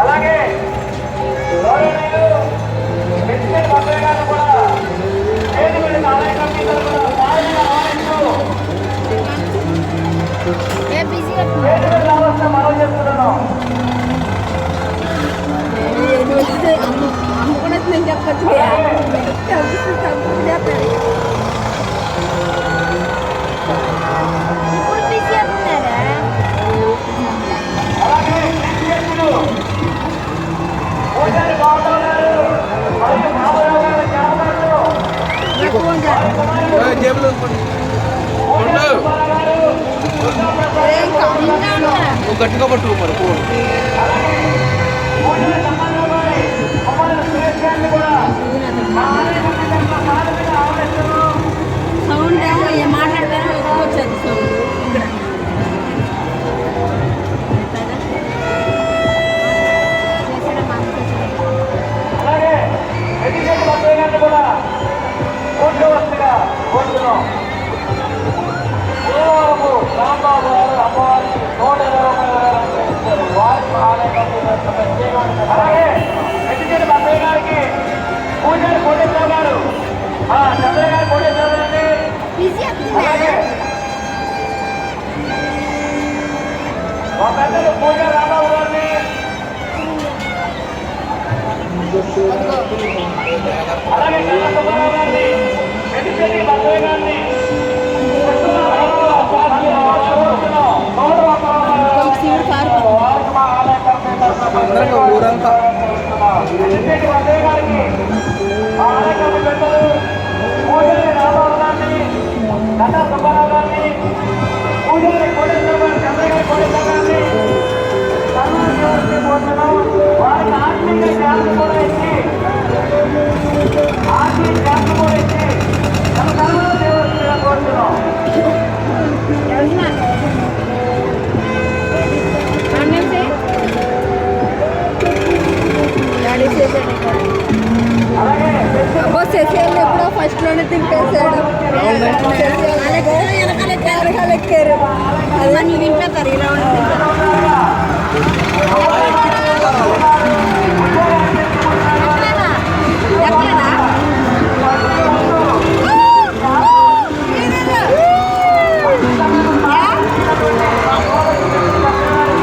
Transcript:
అలాగే కూడా ఆలయ కమిటీ రావాల్సిన మనం చేస్తున్నాను. చెప్పచ్చు గట్టిగా పట్టు మరి ఫోన్ సౌండ్ మాట్లాడతాను వచ్చేది సౌండ్ కూడా వస్తుగా కోరుతున్నాం. రాంబాబు గారు అమ్మవారికి 120 వారికి అలాగే వెంకటేశ్వర బాబయ్య గారికి పూజారి కోటేశ్వర గారు చంద్రయ్య గారు కోటేశ్వర గారిని అలాగే మా పెద్దలు పూజారి రాంబాబు గారిని అలాగే చంద్రబాబు గారిని వెంకటేశ్వర బాబయ్య గారిని ఊరంతా పూజారి రామారావు గారిని నటా సుబ్బారావు గారిని పూజారి కోటేశ్వర గారు చంద్రగారి కోటేశ్వర గారిని వారికి ఆత్మీయ జ్ఞానం కూడా ఇచ్చి దేవస్థగా కోరుతున్నాం. ఎప్పుడో ఫస్ట్ లోనే తింపేశాడు. వెనకాలెక్కారు. అదే నింపేస్తారు ఇలా